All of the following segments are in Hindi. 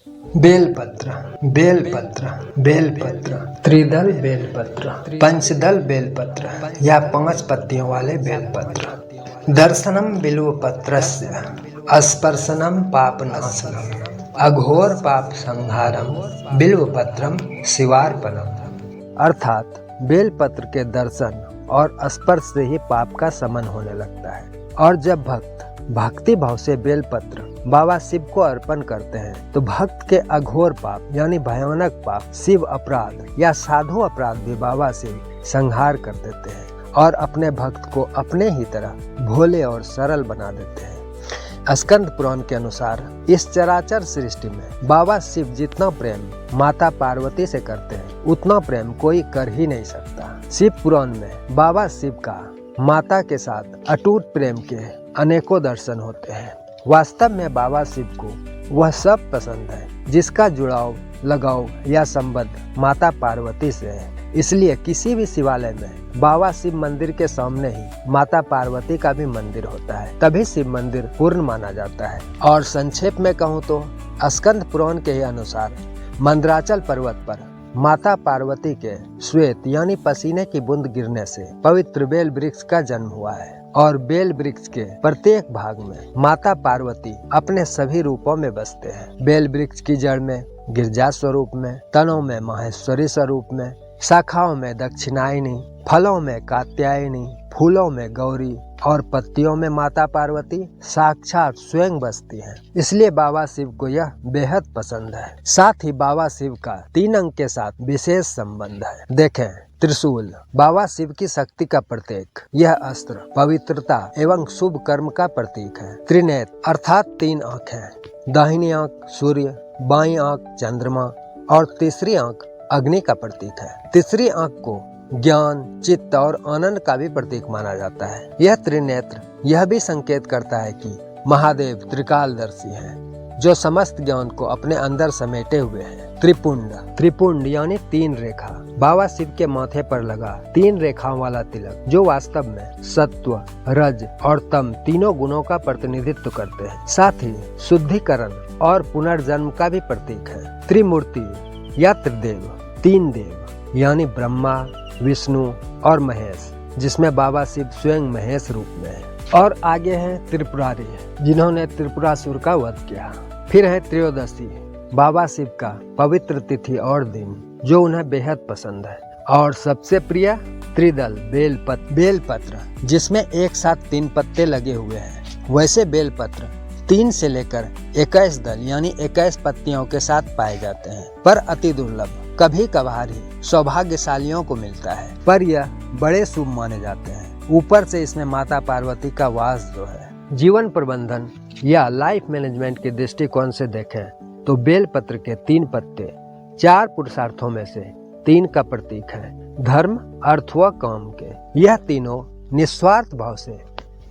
बेलपत्र, बेलपत्र, बेलपत्र, त्रिदल बेलपत्र, पंचदल बेलपत्र या 5 पत्तियों वाले बेलपत्र। दर्शनम बिल्वपत्रस्य स्पर्शनम पापनाशनम अघोर पाप संहारम बिल्वपत्रम शिवार्पणम। अर्थात बेलपत्र के दर्शन और स्पर्श से ही पाप का शमन होने लगता है। और जब भक्त भक्ति भाव से बेलपत्र बाबा शिव को अर्पण करते हैं तो भक्त के अघोर पाप यानी भयानक पाप, शिव अपराध या साधु अपराध भी बाबा शिव संहार कर देते हैं और अपने भक्त को अपने ही तरह भोले और सरल बना देते हैं। स्कंद पुराण के अनुसार इस चराचर सृष्टि में बाबा शिव जितना प्रेम माता पार्वती से करते हैं उतना प्रेम कोई कर ही नहीं सकता। शिव पुराण में बाबा शिव का माता के साथ अटूट प्रेम के अनेकों दर्शन होते हैं। वास्तव में बाबा शिव को वह सब पसंद है जिसका जुड़ाव, लगाव या संबंध माता पार्वती से है। इसलिए किसी भी शिवालय में बाबा शिव मंदिर के सामने ही माता पार्वती का भी मंदिर होता है, तभी शिव मंदिर पूर्ण माना जाता है। और संक्षेप में कहूँ तो स्कंद पुराण के अनुसार मंदराचल पर्वत पर माता पार्वती के श्वेत यानी पसीने की बूंद गिरने से पवित्र बेल वृक्ष का जन्म हुआ है और बेल वृक्ष के प्रत्येक भाग में माता पार्वती अपने सभी रूपों में बसते हैं। बेल वृक्ष की जड़ में गिरजा स्वरूप में, तनों में माहेश्वरी स्वरूप में, शाखाओं में दक्षिणायनी, फलों में कात्यायनी, फूलों में गौरी और पत्तियों में माता पार्वती साक्षात स्वयं बसती हैं। इसलिए बाबा शिव को यह बेहद पसंद है। साथ ही बाबा शिव का 3 अंक के साथ विशेष संबंध है। देखें, त्रिशूल बाबा शिव की शक्ति का प्रतीक। यह अस्त्र पवित्रता एवं शुभ कर्म का प्रतीक है। त्रिनेत्र अर्थात 3 आँख है। दाहिनी आँख सूर्य, बाईं आँख चंद्रमा और तीसरी आँख अग्नि का प्रतीक है। तीसरी आँख को ज्ञान, चित्त और आनंद का भी प्रतीक माना जाता है। यह त्रिनेत्र यह भी संकेत करता है कि महादेव त्रिकालदर्शी हैं, जो समस्त ज्ञान को अपने अंदर समेटे हुए हैं। त्रिपुंड, त्रिपुंड यानी 3 रेखा। बाबा शिव के माथे पर लगा 3 रेखाओं वाला तिलक, जो वास्तव में सत्व, रज और तम तीनों गुणों का प्रतिनिधित्व करते हैं। साथ ही शुद्धिकरण और पुनर्जन्म का भी प्रतीक है। त्रिमूर्ति या त्रिदेव, 3 देव यानी ब्रह्मा, विष्णु और महेश, जिसमें बाबा शिव स्वयं महेश रूप में है। और आगे हैं त्रिपुरारी, जिन्होंने त्रिपुरासुर का वध किया। फिर है त्रयोदशी, बाबा शिव का पवित्र तिथि और दिन, जो उन्हें बेहद पसंद है। और सबसे प्रिय त्रिदल बेलपत्र, जिसमें एक साथ 3 पत्ते लगे हुए हैं। वैसे बेलपत्र 3 से लेकर 21 दल यानी 21 पत्तियों के साथ पाए जाते हैं, पर अति दुर्लभ, कभी कभार ही सौभाग्यशालियों को मिलता है, पर यह बड़े शुभ माने जाते हैं। ऊपर से इसमें माता पार्वती का वास जो है। जीवन प्रबंधन या लाइफ मैनेजमेंट के दृष्टिकोण से देखें तो बेलपत्र के 3 पत्ते 4 पुरुषार्थों में से 3 का प्रतीक है, धर्म, अर्थ व काम के। यह तीनों निस्वार्थ भाव से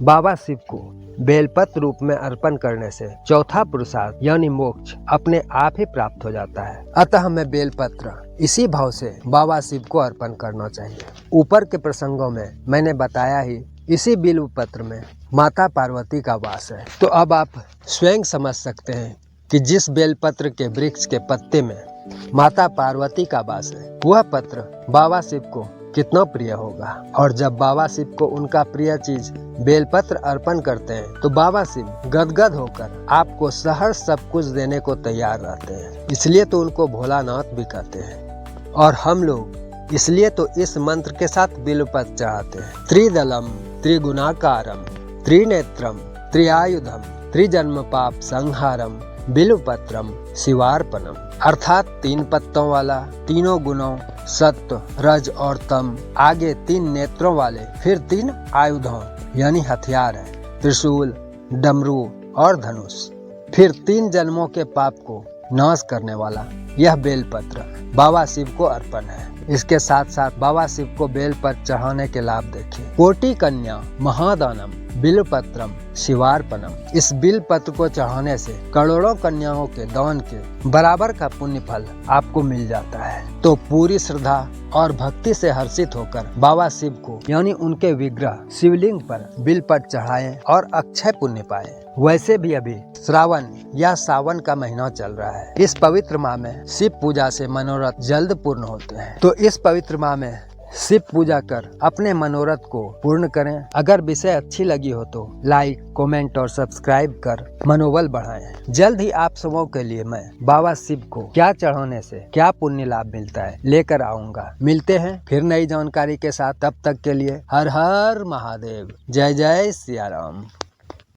बाबा शिव को बेलपत्र रूप में अर्पण करने से चौथा पुरुषार्थ यानी मोक्ष अपने आप ही प्राप्त हो जाता है। अतः हमें बेलपत्र इसी भाव से बाबा शिव को अर्पण करना चाहिए। ऊपर के प्रसंगों में मैंने बताया ही इसी बिल्व पत्र में माता पार्वती का वास है। तो अब आप स्वयं समझ सकते हैं कि जिस बेलपत्र के वृक्ष के पत्ते में माता पार्वती का वास है, वह पत्र बाबा शिव को कितना प्रिय होगा। और जब बाबा शिव को उनका प्रिय चीज बेलपत्र अर्पण करते हैं तो बाबा शिव गदगद होकर आपको सहर्ष सब कुछ देने को तैयार रहते हैं। इसलिए तो उनको भोलानाथ भी कहते हैं। और हम लोग इसलिए तो इस मंत्र के साथ बेलपत्र चढ़ाते हैं। त्रिदलम त्रिगुणाकारम त्रिनेत्रम त्रिआयुधम त्रिजन्म पाप संहारम बिल्वपत्रम शिवार्पणम। अर्थात 3 पत्तों वाला, तीनों गुणों सत्व, रज और तम, आगे 3 नेत्रों वाले, फिर 3 आयुधों यानी हथियार है, त्रिशूल, डमरू और धनुष, फिर 3 जन्मों के पाप को नाश करने वाला यह बेलपत्र बाबा शिव को अर्पण है। इसके साथ साथ बाबा शिव को बेलपत्र चढ़ाने के लाभ देखिए। कोटि कन्या महादानम बिल्वपत्रम शिवार्पणम। इस बिल पत्र को चढ़ाने से करोड़ों कन्याओं के दान के बराबर का पुण्य फल आपको मिल जाता है। तो पूरी श्रद्धा और भक्ति से हर्षित होकर बाबा शिव को यानी उनके विग्रह शिवलिंग पर बिल पत्र चढ़ाएं और अक्षय पुण्य पाएं। वैसे भी अभी श्रावण या सावन का महीना चल रहा है। इस पवित्र माह में शिव पूजा से मनोरथ जल्द पूर्ण होते हैं। तो इस पवित्र माह में शिव पूजा कर अपने मनोरथ को पूर्ण करें। अगर विषय अच्छी लगी हो तो लाइक, कमेंट और सब्सक्राइब कर मनोबल बढ़ाएं। जल्द ही आप सबों के लिए मैं बाबा शिव को क्या चढ़ाने से क्या पुण्य लाभ मिलता है लेकर आऊंगा। मिलते हैं फिर नई जानकारी के साथ। तब तक के लिए हर हर महादेव। जय जय सिया राम।